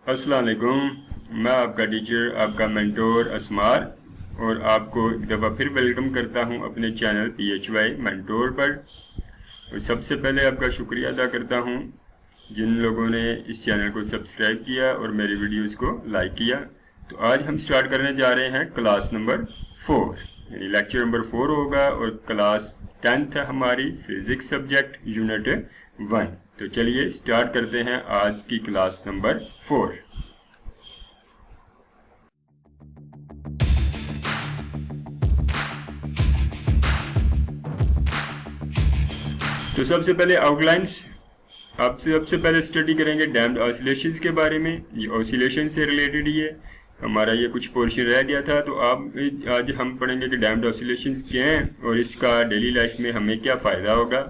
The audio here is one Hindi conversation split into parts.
अस्सलाम वालेकुम। मैं आपका टीचर, आपका मेंटोर असमार, और आपको एक दफ़ा फिर वेलकम करता हूं अपने चैनल PHY मेंटोर पर। और सबसे पहले आपका शुक्रिया अदा करता हूं जिन लोगों ने इस चैनल को सब्सक्राइब किया और मेरी वीडियोस को लाइक किया। तो आज हम स्टार्ट करने जा रहे हैं क्लास नंबर 4, यानी लेक्चर नंबर 4 होगा, और क्लास 10th है हमारी, फिज़िक्स सब्जेक्ट यूनिट 1। तो चलिए स्टार्ट करते हैं आज की क्लास नंबर 4। तो सबसे पहले आउटलाइंस, आप सबसे पहले स्टडी करेंगे डैम्ड ऑसिलेशंस के बारे में। ये ऑसिलेशन से रिलेटेड ही है, हमारा ये कुछ पोर्शन रह गया था। तो आप आज हम पढ़ेंगे कि डैम्ड ऑसिलेशंस क्या हैं और इसका डेली लाइफ में हमें क्या फ़ायदा होगा।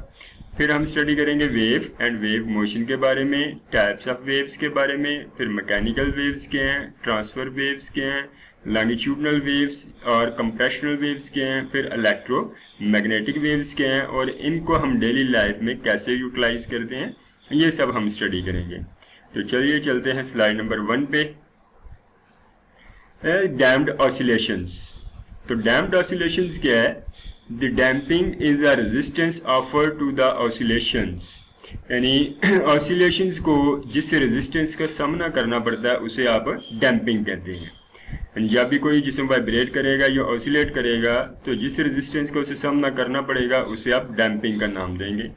फिर हम स्टडी करेंगे वेव एंड वेव मोशन के बारे में, टाइप्स ऑफ वेव्स के बारे में, फिर मैकेनिकल वेव्स क्या हैं, ट्रांसफर वेव्स क्या हैं, लॉन्गिट्यूडनल वेव्स और कंप्रेशनल वेव्स क्या हैं, फिर इलेक्ट्रोमैग्नेटिक वेव्स क्या हैं और इनको हम डेली लाइफ में कैसे यूटिलाइज करते हैं, ये सब हम स्टडी करेंगे। तो चलिए चलते हैं स्लाइड नंबर 1 पे। Damped oscillations. तो डैम्प्ड ऑसिलेशंस क्या है? The damping is a resistance offer to the oscillations, यानी ऑसिलेशंस को जिस रेजिस्टेंस का सामना करना पड़ता है उसे आप डैम्पिंग कहते हैं। जब भी कोई जिस्म वाइब्रेट करेगा या ऑसिलेट करेगा तो जिस रेजिस्टेंस को उसे सामना करना पड़ेगा उसे आप डैम्पिंग का नाम देंगे।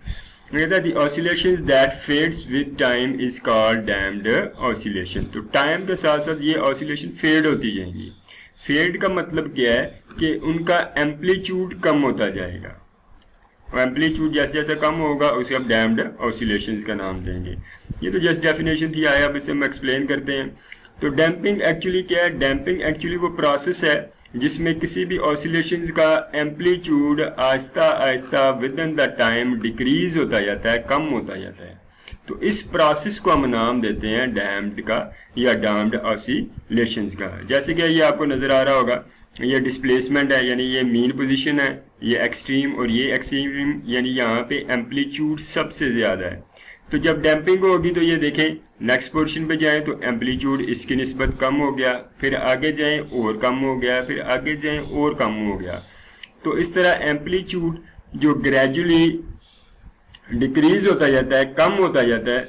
The oscillations that fades with time is called damped oscillation। तो टाइम के साथ साथ ये ऑसिलेशन फेड होती जाएंगी। फेड का मतलब क्या है कि उनका एम्पलीट्यूड कम होता जाएगा, और एम्पलीट्यूड जैसे जैसे कम होगा उसे आप डैम्प्ड ऑसिलेशंस का नाम देंगे। ये तो जस्ट डेफिनेशन थी, आया अब इसे हम एक्सप्लेन करते हैं। तो डैम्पिंग एक्चुअली क्या है? डैम्पिंग एक्चुअली वो प्रोसेस है जिसमें किसी भी ऑसिलेशंस का amplitude Aahista Aahista with in the time decrease होता जाता है, कम होता जाता है। तो इस प्रोसेस को हम नाम देते हैं डैम्प्ड का या डैम्प्ड ऑसिलेशंस का। जैसे कि ये आपको नजर आ रहा होगा, ये डिस्प्लेसमेंट है, यानी ये मीन पोजीशन है, ये एक्सट्रीम और ये एक्सट्रीम, यानी यहाँ पे एम्पलीट्यूड सबसे ज्यादा है। तो जब डैम्पिंग होगी तो ये देखें, नेक्स्ट पोर्शन पे जाएं तो एम्पलीट्यूड इसकी निस्बत कम हो गया, फिर आगे जाएं और कम हो गया, फिर आगे जाएं और कम हो गया। तो इस तरह एम्पलीट्यूड जो ग्रेजुअली डिक्रीज होता जाता है, कम होता जाता है,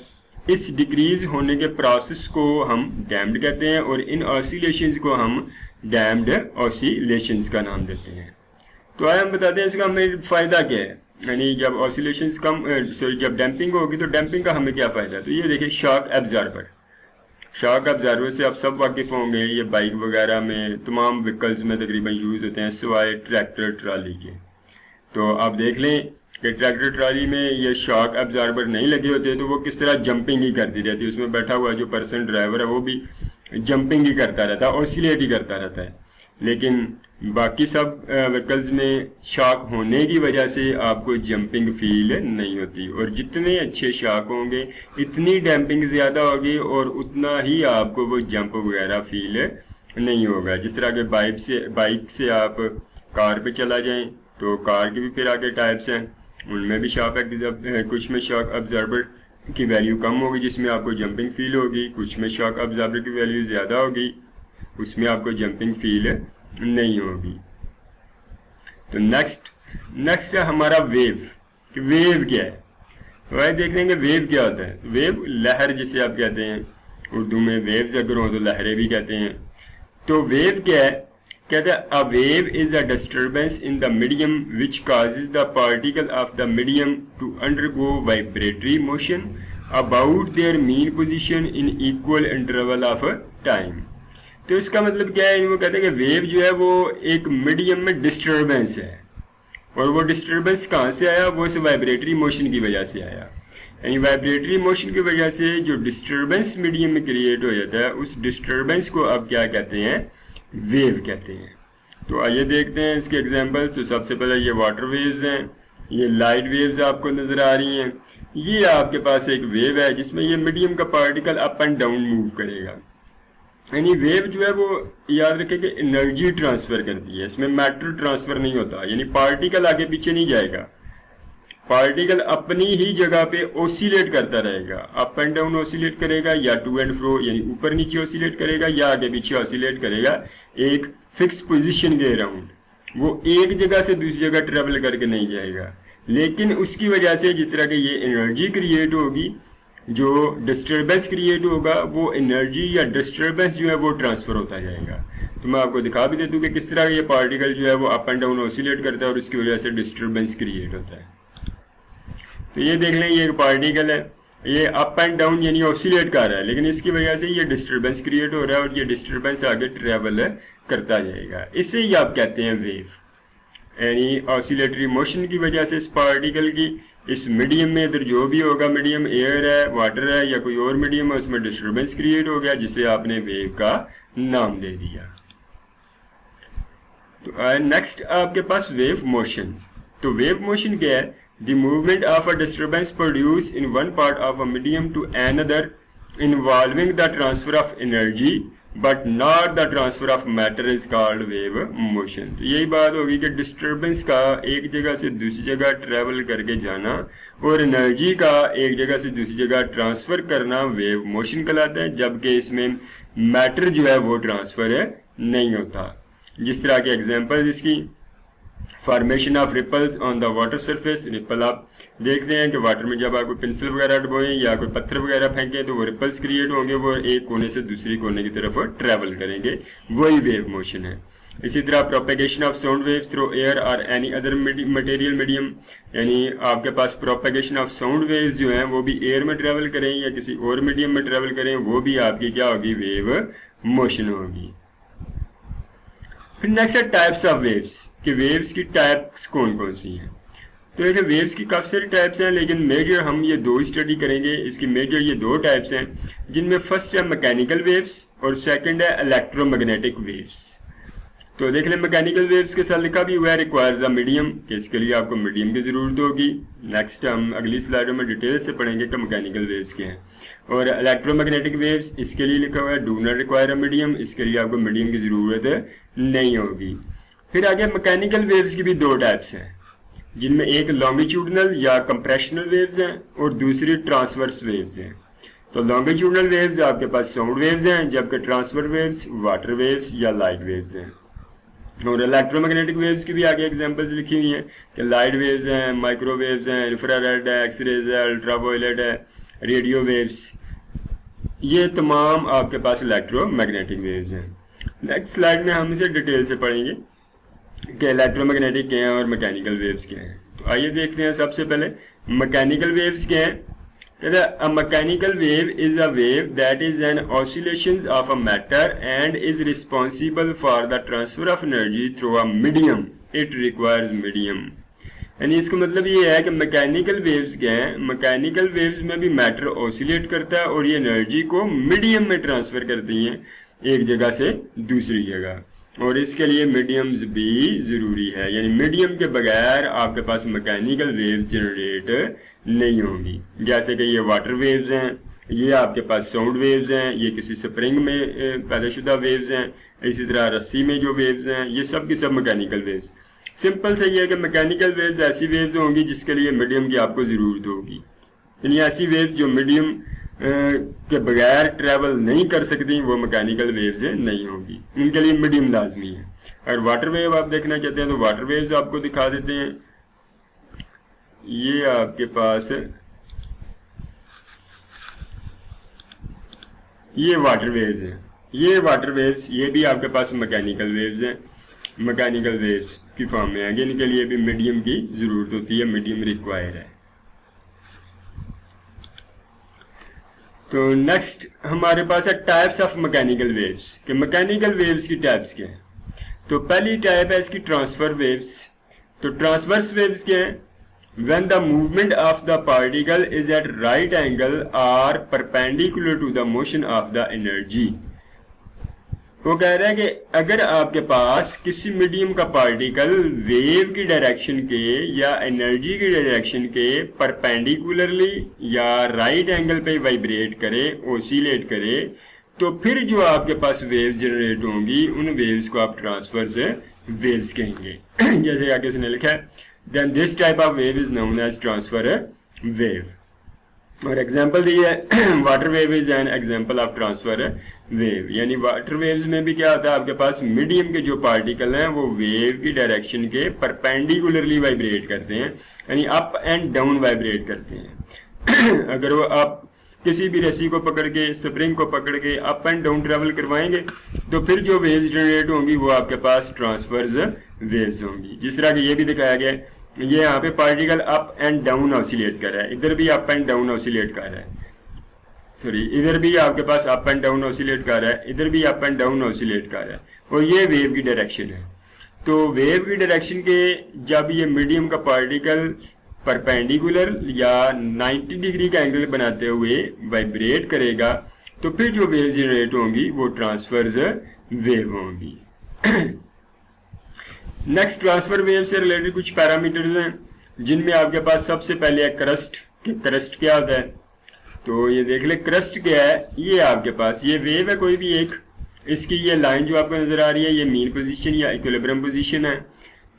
इस डिक्रीज होने के प्रोसेस को हम डैम्प्ड कहते हैं और इन ऑसिलेशंस को हम डैम्प्ड ऑसिलेशंस का नाम देते हैं। तो आइए हम बताते हैं इसका हमें फ़ायदा क्या है, यानी जब ऑसिलेशंस जब डैम्पिंग होगी तो डैम्पिंग का हमें क्या फ़ायदा है। तो ये देखिए शॉक एब्जॉर्बर। शॉक एब्जॉर्बर से आप सब वाकिफ़ होंगे, ये बाइक वगैरह में तमाम व्हीकल्स में तकरीबन यूज़ होते हैं सिवाय ट्रैक्टर ट्राली के। तो आप देख लें कि ट्रैक्टर ट्राली में ये शॉक एब्जॉर्बर नहीं लगे होते तो वो किस तरह जंपिंग ही करती रहती है, उसमें बैठा हुआ जो पर्सन ड्राइवर है वो भी जंपिंग ही करता रहता है, ऑसिलेट ही करता रहता है। लेकिन बाकी सब व्हीकल्स में शॉक होने की वजह से आपको जंपिंग फील नहीं होती, और जितने अच्छे शॉक होंगे इतनी डैम्पिंग ज़्यादा होगी और उतना ही आपको वो जंप वगैरह फील नहीं होगा। जिस तरह के बाइक से आप कार पे चला जाएं तो कार के भी फिर आगे टाइप्स हैं, उनमें भी कुछ में शॉक ऑब्जर्वर की वैल्यू कम होगी जिसमें आपको जंपिंग फील होगी, कुछ में शॉक ऑब्जर्वर की वैल्यू ज़्यादा होगी उसमें आपको जंपिंग फील नहीं होगी। तो नेक्स्ट है हमारा वेव। कि वेव क्या है? वह देख लेंगे वेव क्या होता है। वेव लहर जिसे आप कहते हैं, उर्दू में वेव्स अगर हो तो लहरें भी कहते हैं। तो वेव क्या है? कहते हैं a wave is a disturbance in the medium which causes the particle of the medium to undergo vibratory motion about their mean position in equal interval of time. तो इसका मतलब क्या है? वो कहते हैं कि वेव जो है वो एक मीडियम में डिस्टर्बेंस है, और वो डिस्टर्बेंस कहाँ से आया? वो इस वाइब्रेटरी मोशन की वजह से आया। यानी वाइब्रेटरी मोशन की वजह से जो डिस्टर्बेंस मीडियम में क्रिएट हो जाता है उस डिस्टर्बेंस को अब क्या कहते हैं? वेव कहते हैं। तो आइए देखते हैं इसके एग्जाम्पल्स। तो सबसे पहले ये वाटर वेव्स हैं, ये लाइट वेव्स आपको नजर आ रही हैं। ये आपके पास एक वेव है जिसमें ये मीडियम का particle up and down move करेगा। यानी वेव जो है वो याद रखें कि एनर्जी ट्रांसफर करती है, इसमें मैटर ट्रांसफर नहीं होता, यानी पार्टिकल आगे पीछे नहीं जाएगा। पार्टिकल अपनी ही जगह पे ओसिलेट करता रहेगा, अप एंड डाउन ओसिलेट करेगा या टू एंड फ्रो यानी ऊपर नीचे ओसिलेट करेगा या आगे पीछे ओसिलेट करेगा एक फिक्स पोजीशन के अराउंड। वो एक जगह से दूसरी जगह ट्रेवल करके नहीं जाएगा, लेकिन उसकी वजह से जिस तरह की ये एनर्जी क्रिएट होगी, जो डिस्टर्बेंस क्रिएट होगा, वो एनर्जी या डिस्टर्बेंस जो है वो ट्रांसफर होता जाएगा। तो मैं आपको दिखा भी देता हूँ कि किस तरह ये पार्टिकल जो है वो अप एंड डाउन ऑसिलेट करता है और उसकी वजह से डिस्टर्बेंस क्रिएट होता है। तो ये देख लें, ये एक पार्टिकल है, ये अप एंड डाउन यानी ऑसिलेट कर रहा है, लेकिन इसकी वजह से ये डिस्टर्बेंस क्रिएट हो रहा है और ये डिस्टर्बेंस आगे ट्रेवल करता जाएगा। इसे ही आप कहते हैं वेव, यानी ऑसिलेटरी मोशन की वजह से इस पार्टिकल की इस मीडियम में इधर जो भी होगा, मीडियम एयर है, वाटर है या कोई और मीडियम है, उसमें डिस्टर्बेंस क्रिएट हो गया जिसे आपने वेव का नाम दे दिया। तो नेक्स्ट आपके पास वेव मोशन। तो वेव मोशन क्या है? The movement of a disturbance produce in one part of a medium to another involving the transfer of energy but not the transfer of matter is called wave motion. तो यही बात होगी कि डिस्टर्बेंस का एक जगह से दूसरी जगह ट्रेवल करके जाना और एनर्जी का एक जगह से दूसरी जगह ट्रांसफर करना वेव मोशन कहलाता है, जबकि इसमें मैटर जो है वो ट्रांसफर नहीं होता। जिस तरह के एग्जांपल इसकी, formation of ripples on the water surface. Ripple आप देखते हैं कि वाटर में जब आप कोई पेंसिल वगैरह डुबोएं या कोई पत्थर वगैरह फेंकें तो वो रिपल्स क्रिएट होंगे, वो एक कोने से दूसरी कोने की तरफ ट्रेवल करेंगे, वही वेव मोशन है। इसी तरह propagation of sound waves through air और एनी अदर मटेरियल मीडियम, यानी आपके पास प्रोपेगेशन ऑफ साउंड वेव्स जो हैं वो भी एयर में ट्रेवल करें या किसी और मीडियम में ट्रेवल करें, वो भी आपकी क्या होगी? वेव मोशन होगी। फिर नेक्स्ट है टाइप्स ऑफ वेव्स, कि वेव्स की टाइप्स कौन कौन सी हैं। तो देखिए वेव्स की काफ़ी सारी टाइप्स हैं, लेकिन मेजर हम ये दो स्टडी करेंगे। इसकी मेजर ये दो टाइप्स हैं, जिनमें फर्स्ट है मैकेनिकल वेव्स और सेकंड है इलेक्ट्रोमैग्नेटिक वेव्स। तो देख लें, मैकेनिकल वेव्स के साथ लिखा भी हुआ है रिक्वायर्स अ मीडियम, कि इसके लिए आपको मीडियम की ज़रूरत होगी। नेक्स्ट हम अगली स्लाइडों में डिटेल से पढ़ेंगे कि मैकेनिकल वेव्स क्या हैं। और इलेक्ट्रोमैग्नेटिक वेव्स, इसके लिए लिखा हुआ है do not require a medium, इसके लिए आपको मीडियम की ज़रूरत नहीं होगी। फिर आगे मैकेनिकल वेव्स की भी दो टाइप्स हैं, जिनमें एक लॉन्गिट्यूडनल या कंप्रेशनल वेव्स हैं और दूसरी ट्रांसवर्स वेव्स हैं। तो लॉन्गिट्यूडनल वेव्स आपके पास साउंड वेव्स हैं, जबकि ट्रांसफर वेव्स वाटर वेव्स या लाइट वेव्स हैं। और इलेक्ट्रोमैग्नेटिक वेव्स की भी आगे एग्जांपल्स लिखी हुई हैं कि लाइट वेव्स हैं, माइक्रोवेव्स हैं, इंफ्रारेड है, एक्सरेज है, अल्ट्रावायलेट है, रेडियो वेव्स, ये तमाम आपके पास इलेक्ट्रोमैग्नेटिक वेव्स हैं। नेक्स्ट स्लाइड में हम इसे डिटेल से पढ़ेंगे कि इलेक्ट्रोमैग्नेटिक क्या है और मैकेनिकल वेव्स क्या हैं। तो आइए देखते हैं सबसे पहले मैकेनिकल वेव्स क्या हैं। कहता है a mechanical wave is a wave that is an oscillations of a matter and is responsible for the transfer of energy through a medium, it requires medium. यानी इसका मतलब ये है कि मैकेनिकल वेव्स क्या हैं, मैकेनिकल वेव्स में भी मैटर ऑसिलेट करता है और ये एनर्जी को मीडियम में ट्रांसफर करती हैं एक जगह से दूसरी जगह, और इसके लिए मीडियम्स भी ज़रूरी है। यानी मीडियम के बगैर आपके पास मैकेनिकल वेव्स जनरेट नहीं होंगी। जैसे कि ये वाटर वेव्स हैं, ये आपके पास साउंड वेव्स हैं, ये किसी स्प्रिंग में पैदाशुदा वेव्स हैं, इसी तरह रस्सी में जो वेव्स हैं, ये सब की सब मैकेनिकल वेव्स। सिंपल से ये है कि मैकेनिकल वेव्स ऐसी वेव्स होंगी जिसके लिए मीडियम की आपको ज़रूरत होगी। यानी ऐसी वेव्स जो मीडियम के बगैर ट्रैवल नहीं कर सकती, वो मैकेनिकल वेव्स नहीं होगी, इनके लिए मीडियम लाजमी है। अगर वाटर वेव आप देखना चाहते हैं तो वाटर वेव्स आपको दिखा देते हैं। ये आपके पास ये वाटर वेव्स हैं, ये वाटर वेव्स, ये भी आपके पास मैकेनिकल वेव्स हैं, मैकेनिकल वेव्स की फॉर्म में आगे, इनके लिए भी मीडियम की ज़रूरत होती है, मीडियम रिक्वायर है। तो नेक्स्ट हमारे पास है टाइप्स ऑफ मैकेनिकल वेव्स, कि मैकेनिकल वेव्स की टाइप्स क्या हैं। तो पहली टाइप है इसकी ट्रांसफर वेव्स। तो ट्रांसवर्स वेव्स क्या हैं? When the movement of the particle is at right angle और perpendicular to the motion of the energy. वो कह रहा है कि अगर आपके पास किसी मीडियम का पार्टिकल वेव की डायरेक्शन के या एनर्जी की डायरेक्शन के परपेंडिकुलरली या राइट एंगल पे वाइब्रेट करे, ओसिलेट करे, तो फिर जो आपके पास वेव्स जनरेट होंगी उन वेव्स को आप ट्रांसवर्स वेव्स कहेंगे। जैसे आगे इसने लिखा है then this type of wave is known as transfer wave. और एग्जाम्पल दी है water wave is an example of transfer wave. यानी वाटर वेव्स में भी क्या होता है, आपके पास मीडियम के जो पार्टिकल हैं वो वेव की डायरेक्शन के परपेंडिकुलरली वाइब्रेट करते हैं, यानी अप एंड डाउन वाइब्रेट करते हैं। अगर वो आप किसी भी रस्सी को पकड़ के, स्प्रिंग को पकड़ के अप एंड डाउन ट्रेवल करवाएंगे तो फिर जो वेव्स जनरेट होंगी वो आपके पास ट्रांसफर्स वेव्स होंगी। जिस तरह कि ये भी दिखाया गया है, ये यहाँ पे particle up and down oscillate कर रहा है, इधर भी अप एंड डाउन ऑसिलेट कर रहा है, सॉरी इधर भी आपके पास अप एंड डाउन ऑसिलेट कर रहा है, इधर भी अप एंड डाउन ऑसिलेट कर रहा है, और ये वेव की डायरेक्शन है। तो वेव की डायरेक्शन के जब ये मीडियम का पार्टिकल परपेंडिकुलर या 90 डिग्री का एंगल बनाते हुए वाइब्रेट करेगा तो फिर जो वेव जनरेट होंगी वो ट्रांसफर्स वेव होंगी। नेक्स्ट, ट्रांसफर वेव से रिलेटेड कुछ पैरामीटर्स हैं जिनमें आपके पास सबसे पहले है क्रस्ट। क्रस्ट क्या होता है, तो ये देख ले क्रस्ट क्या है। ये आपके पास ये वेव है कोई भी एक, इसकी ये लाइन जो आपको नजर आ रही है ये मीन पोजीशन या इक्विलिब्रियम पोजीशन है।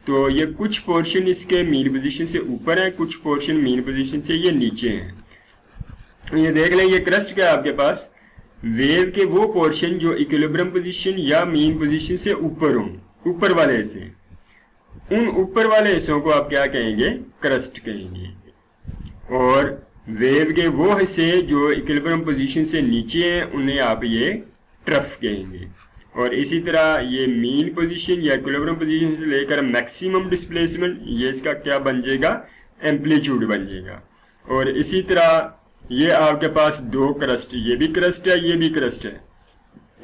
तो ये कुछ पोर्शन इसके मीन पोजीशन से ऊपर है, कुछ पोर्शन मीन पोजीशन से ये नीचे हैं। ये देख लें, ये क्रस्ट क्या है आपके पास, वेव के वो पोर्शन जो इक्विलिब्रियम पोजीशन या मीन पोजीशन से ऊपर हों, ऊपर वाले हिस्से, उन ऊपर वाले हिस्सों को आप क्या कहेंगे, क्रस्ट कहेंगे। और वेव के वो हिस्से जो इक्विलिब्रियम पोजीशन से नीचे हैं उन्हें आप ये ट्रफ कहेंगे। और इसी तरह ये मीन पोजीशन या इक्विलिब्रियम पोजीशन से लेकर मैक्सिमम डिस्प्लेसमेंट, ये इसका क्या बन जाएगा, एम्पलीट्यूड बन जाएगा। और इसी तरह ये आपके पास दो क्रस्ट, ये भी क्रस्ट है, ये भी क्रस्ट है,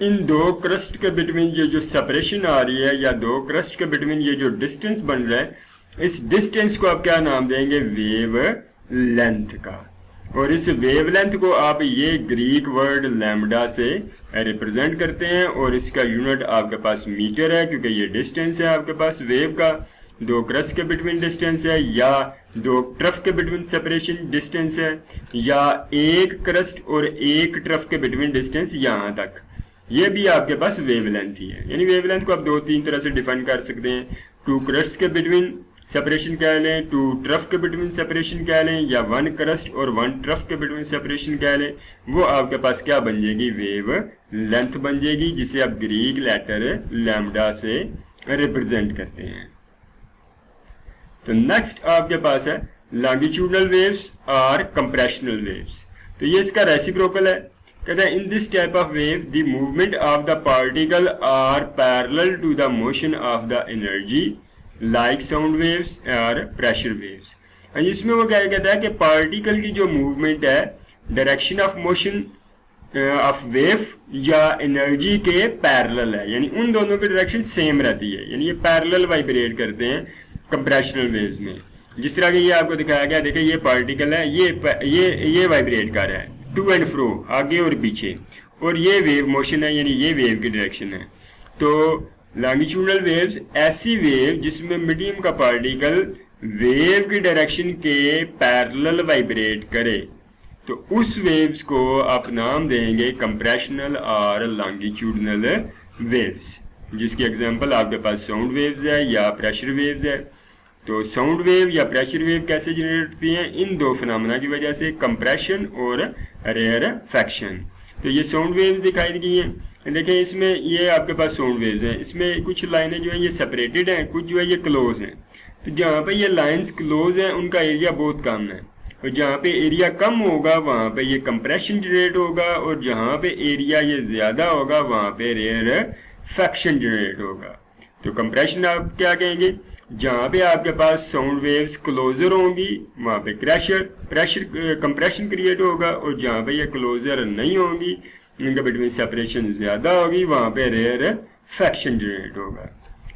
इन दो क्रस्ट के बिटवीन ये जो सेपरेशन आ रही है या दो क्रस्ट के बिटवीन ये जो डिस्टेंस बन रहा है, इस डिस्टेंस को आप क्या नाम देंगे, वेव लेंथ का। और इस वेवलेंथ को आप ये ग्रीक वर्ड लैम्डा से रिप्रेजेंट करते हैं और इसका यूनिट आपके पास मीटर है, क्योंकि ये डिस्टेंस है आपके पास वेव का, दो क्रस्ट के बिटवीन डिस्टेंस है या दो ट्रफ के बिटवीन सेपरेशन डिस्टेंस है, या एक क्रस्ट और एक ट्रफ के बिटवीन डिस्टेंस यहाँ तक, ये भी आपके पास वेवलेंथ ही है। यानी वेवलेंथ को आप दो तीन तरह से डिफाइन कर सकते हैं, टू क्रस्ट के बिटवीन सेपरेशन कह लें, टू ट्रफ के बिटवीन सेपरेशन कह लें, या वन क्रस्ट और वन ट्रफ के बिटवीन सेपरेशन कह लें। वो आपके पास क्या बन जाएगी, वेव लेंथ बन जाएगी, जिसे आप ग्रीक लेटर लैम्डा से रिप्रेजेंट करते हैं। तो नेक्स्ट आपके पास है लॉन्गिट्यूडनल वेव्स और कंप्रेशनल वेव्स। तो ये इसका रेसिप्रोकल है। कहते हैं in this type of wave the movement of the particle are parallel to the motion of the energy like sound waves और प्रेशर वेव्स। इसमें वो क्या कहता है कि पार्टिकल की जो मूवमेंट है direction of motion of wave या एनर्जी के पैरेलल है, यानी उन दोनों की डायरेक्शन सेम रहती है, यानी ये पैरेलल वाइब्रेट करते हैं कंप्रेशनल वेव्स में। जिस तरह के ये आपको दिखाया गया, देखिए ये पार्टिकल है, ये वाइब्रेट कर रहा है टू एंड फ्रो, आगे और पीछे, और ये वेव मोशन है, यानी ये वेव की डायरेक्शन है। तो लॉन्गिट्यूडनल वेव्स ऐसी वेव जिसमें मीडियम का पार्टिकल वेव की डायरेक्शन के पैरेलल वाइब्रेट करे, तो उस वेव्स को आप नाम देंगे कंप्रेशनल और लॉन्गिट्यूडनल वेव्स, जिसकी एग्जांपल आपके पास साउंड वेव्स है या प्रेशर वेव्स है। तो साउंड वेव या प्रेशर वेव कैसे जनरेट होती हैं, इन दो फिनोमेना की वजह से, कंप्रेशन और रेयरफैक्शन। तो ये साउंड वेव्स दिखाई गई हैं। देखिए इसमें ये आपके पास साउंड वेव्स हैं, इसमें कुछ लाइनें जो है ये सेपरेटेड हैं, कुछ जो है ये क्लोज हैं। तो जहाँ पे ये लाइंस क्लोज हैं उनका एरिया बहुत कम है, और जहाँ पे एरिया कम होगा वहाँ पे ये कंप्रेशन जनरेट होगा, और जहाँ पे एरिया ये ज्यादा होगा वहाँ पे रेयरफैक्शन जनरेट होगा। तो कंप्रेशन आप क्या कहेंगे, जहाँ पे आपके पास साउंड वेव्स क्लोजर होंगी वहाँ पे प्रेशर कंप्रेशन क्रिएट होगा, और जहाँ पे ये क्लोजर नहीं होंगी, इनके बिटवीन सेपरेशन ज्यादा होगी, वहाँ पे रेयरफैक्शन जनरेट होगा।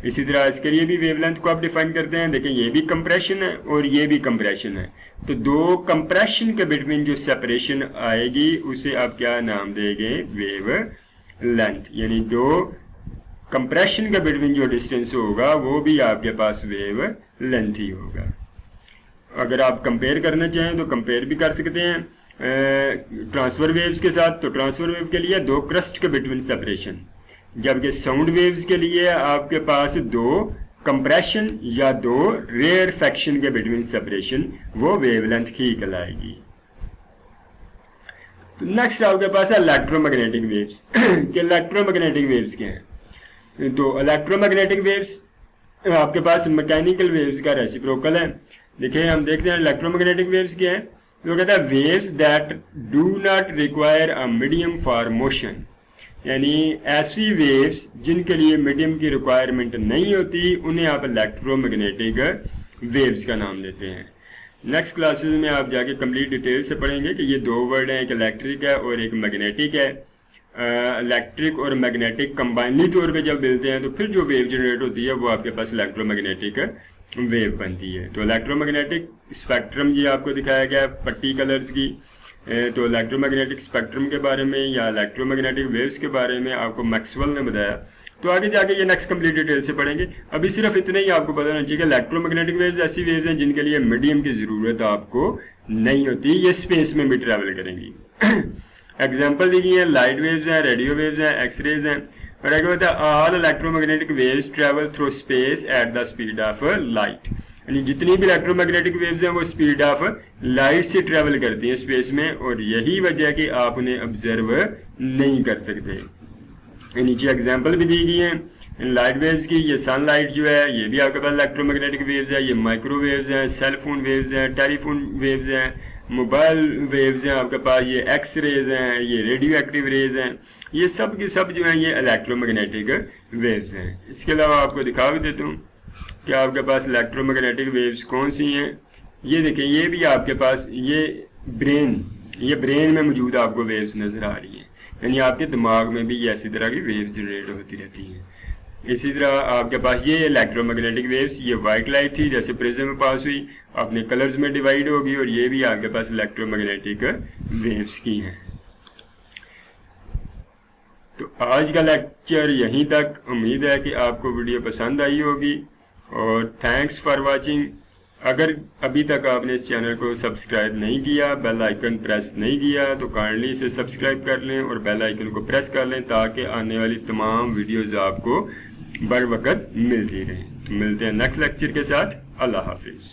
इसी तरह इसके लिए भी वेवलेंथ को आप डिफाइन करते हैं। देखिए ये भी कंप्रेशन है और ये भी कंप्रेशन है, तो दो कंप्रेशन के बिटवीन जो सेपरेशन आएगी उसे आप क्या नाम देंगे, वेव लेंथ। यानी दो कंप्रेशन के बिटवीन जो डिस्टेंस होगा वो भी आपके पास वेव लेंथ ही होगा। अगर आप कंपेयर करना चाहें तो कंपेयर भी कर सकते हैं ट्रांसफर वेव्स के साथ। तो ट्रांसफर वेव के लिए दो क्रस्ट के बिटवीन सेपरेशन, जबकि साउंड वेव्स के लिए आपके पास दो कंप्रेशन या दो रेयरफेक्शन के बिटवीन सेपरेशन, वो वेवलेंथ ही कहलाएगी। तो नेक्स्ट आपके पास है इलेक्ट्रोमैग्नेटिक वेव्स कि इलेक्ट्रोमैग्नेटिक वेव्स क्या हैं। तो इलेक्ट्रोमैग्नेटिक वेव्स आपके पास मैकेनिकल वेव्स का रेसिप्रोकल है। देखिए हम देखते हैं इलेक्ट्रोमैग्नेटिक वेव्स क्या है। वो कहता है waves that do not require a medium for motion, यानी ऐसी वेव्स जिनके लिए मीडियम की रिक्वायरमेंट नहीं होती उन्हें आप इलेक्ट्रोमैग्नेटिक वेव्स का नाम देते हैं। नेक्स्ट क्लासेस में आप जाके कंप्लीट डिटेल से पढ़ेंगे कि ये दो वर्ड हैं, एक इलेक्ट्रिक है और एक मैग्नेटिक है। इलेक्ट्रिक और मैग्नेटिक कंबाइनली तौर पे जब मिलते हैं तो फिर जो वेव जनरेट होती है वो आपके पास इलेक्ट्रोमैग्नेटिक वेव बनती है। तो इलेक्ट्रोमैग्नेटिक स्पेक्ट्रम ये आपको दिखाया गया है पट्टी कलर्स की। तो इलेक्ट्रोमैग्नेटिक स्पेक्ट्रम के बारे में या इलेक्ट्रोमैग्नेटिक वेव्स के बारे में आपको मैक्सवेल ने बताया। तो आगे जाके ये नेक्स्ट कंप्लीट डिटेल से पढ़ेंगे। अभी सिर्फ इतना ही आपको पता होना चाहिए कि इलेक्ट्रोमैग्नेटिक वेव्स ऐसी वेव्स हैं जिनके लिए मीडियम की ज़रूरत आपको नहीं होती, ये स्पेस में भी ट्रैवल करेंगी। एग्जाम्पल दी गई है, लाइट वेव्स हैं, रेडियो वेव्स हैं, एक्सरेज हैं। और आगे होता है all electromagnetic waves travel through space at the speed of light, यानी जितनी भी इलेक्ट्रोमैग्नेटिक वेव्स हैं वो स्पीड ऑफ लाइट से ट्रैवल करती हैं स्पेस में, और यही वजह है कि आप उन्हें ऑब्जर्व नहीं कर सकते। नीचे एग्जाम्पल भी दी गई है लाइट वेव्स की। ये सनलाइट जो है ये भी आपके पास इलेक्ट्रोमैग्नेटिक वेव्स है, ये माइक्रोवेव्स हैं, सेलफोन वेव्स हैं, टेलीफोन वेव्स हैं, मोबाइल वेव्स हैं आपके पास, ये एक्स रेज हैं, ये रेडियो एक्टिव रेज हैं, ये सब के सब जो हैं ये इलेक्ट्रोमैग्नेटिक वेव्स हैं। इसके अलावा आपको दिखा भी देता हूँ कि आपके पास इलेक्ट्रोमैग्नेटिक वेव्स कौन सी हैं। ये देखें, ये भी आपके पास ये ब्रेन में मौजूद आपको वेव्स नज़र आ रही हैं, यानी आपके दिमाग में भी ऐसी तरह की वेव्स जनरेट होती रहती हैं। इसी तरह आपके पास ये इलेक्ट्रोमैग्नेटिक वेव्स, ये वाइट लाइट थी जैसे प्रिज्म में पास हुई, अपने कलर्स में डिवाइड होगी, और ये भी आपके पास इलेक्ट्रोमैग्नेटिक वेव्स की हैं। तो आज का लेक्चर यहीं तक। उम्मीद है कि आपको वीडियो पसंद आई होगी, और थैंक्स फॉर वाचिंग। अगर अभी तक आपने इस चैनल को सब्सक्राइब नहीं किया, बेल आइकन प्रेस नहीं किया, तो काइंडली इसे सब्सक्राइब कर लें और बेल आइकन को प्रेस कर लें ताकि आने वाली तमाम वीडियोज़ आपको बर वक्त मिलती रहें। तो मिलते हैं नेक्स्ट लेक्चर के साथ। अल्लाह हाफिज़।